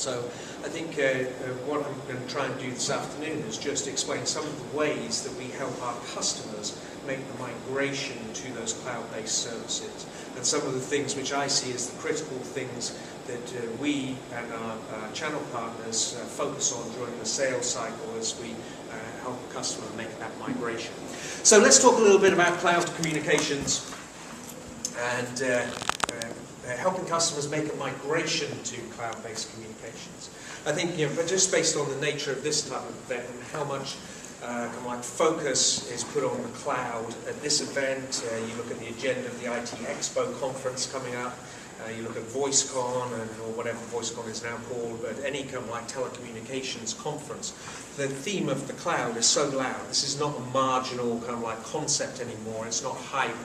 So I think what I'm going to try and do this afternoon is just explain some of the ways that we help our customers make the migration to those cloud-based services, and some of the things which I see as the critical things that we and our channel partners focus on during the sales cycle as we help a customer make that migration. So let's talk a little bit about cloud communications and helping customers make a migration to cloud-based communications. I think, but just based on the nature of this type of event and how much focus is put on the cloud at this event, you look at the agenda of the IT Expo conference coming up, you look at VoiceCon, or whatever VoiceCon is now called, but any kind of telecommunications conference, the theme of the cloud is so loud. This is not a marginal kind of concept anymore. It's not hype.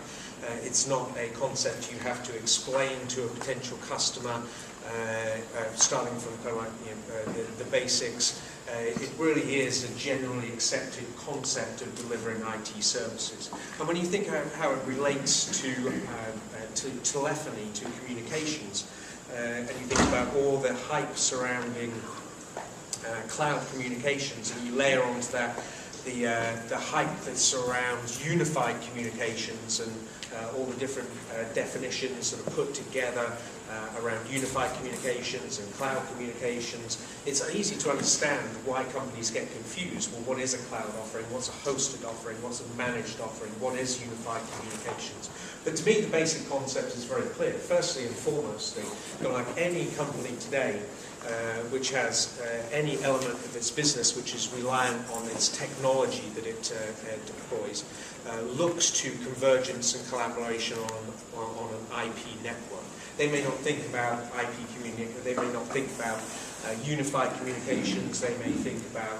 It's not a concept you have to explain to a potential customer, starting from kind of the basics. It really is a generally accepted concept of delivering IT services. And when you think how it relates to telephony, to communications, and you think about all the hype surrounding cloud communications, and you layer onto that the hype that surrounds unified communications and all the different definitions that are put together around unified communications and cloud communications, it's easy to understand why companies get confused. Well, what is a cloud offering? What's a hosted offering? What's a managed offering? What is unified communications? But to me, the basic concept is very clear. Firstly and foremostly, like any company today, which has any element of its business which is reliant on its technology that it deploys, looks to convergence and collaboration on an IP network. They may not think about IP communication, they may not think about unified communications, they may think about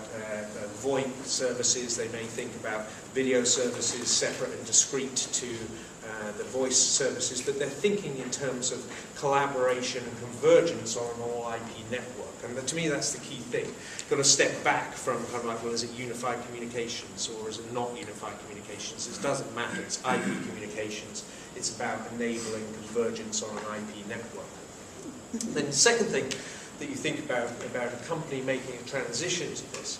VoIP services, they may think about video services separate and discrete to the voice services, but they're thinking in terms of collaboration and convergence on an all-IP network. And to me, that's the key thing. You've got to step back from kind of well, is it unified communications or is it not unified communications? It doesn't matter. It's IP communications. It's about enabling convergence on an IP network. Then the second thing that you think about a company making a transition to this,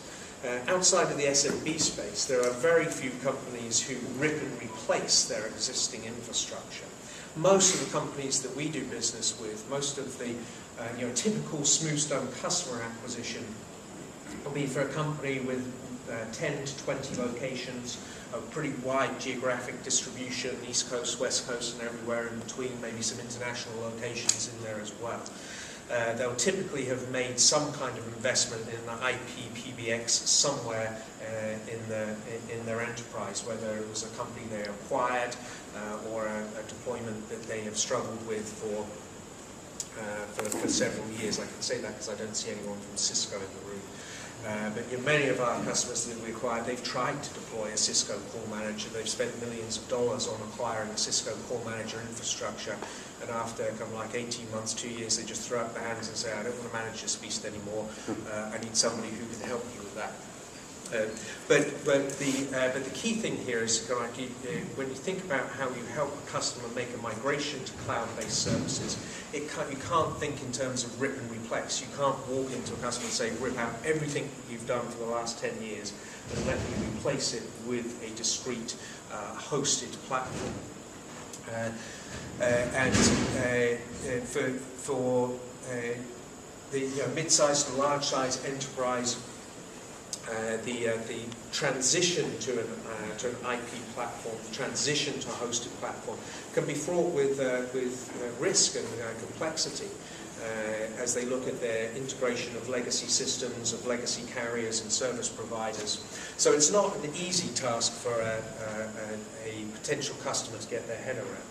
outside of the SMB space, there are very few companies who rip and replace their existing infrastructure. Most of the companies that we do business with, most of the typical smooth-stone customer acquisition will be for a company with 10 to 20 locations, a pretty wide geographic distribution, East Coast, West Coast, and everywhere in between, maybe some international locations in there as well. They'll typically have made some kind of investment in the IP PBX somewhere in their enterprise, whether it was a company they acquired or a deployment that they have struggled with for several years. I can say that because I don't see anyone from Cisco in the room. But many of our customers that we acquired, they've tried to deploy a Cisco Call Manager. They've spent millions of dollars on acquiring a Cisco Call Manager infrastructure, and after kind of 18 months, 2 years, they just throw up their hands and say, I don't want to manage this beast anymore. I need somebody who can help me with that. But the key thing here is kind of when you think about how you help a customer make a migration to cloud-based services, you can't think in terms of rip and replace. You can't walk into a customer and say, rip out everything you've done for the last 10 years and let me replace it with a discrete hosted platform. For the mid-sized to large-sized enterprise, the transition to an IP platform, the transition to a hosted platform, can be fraught with risk and complexity as they look at their integration of legacy systems, of legacy carriers and service providers. So it's not an easy task for a potential customer to get their head around.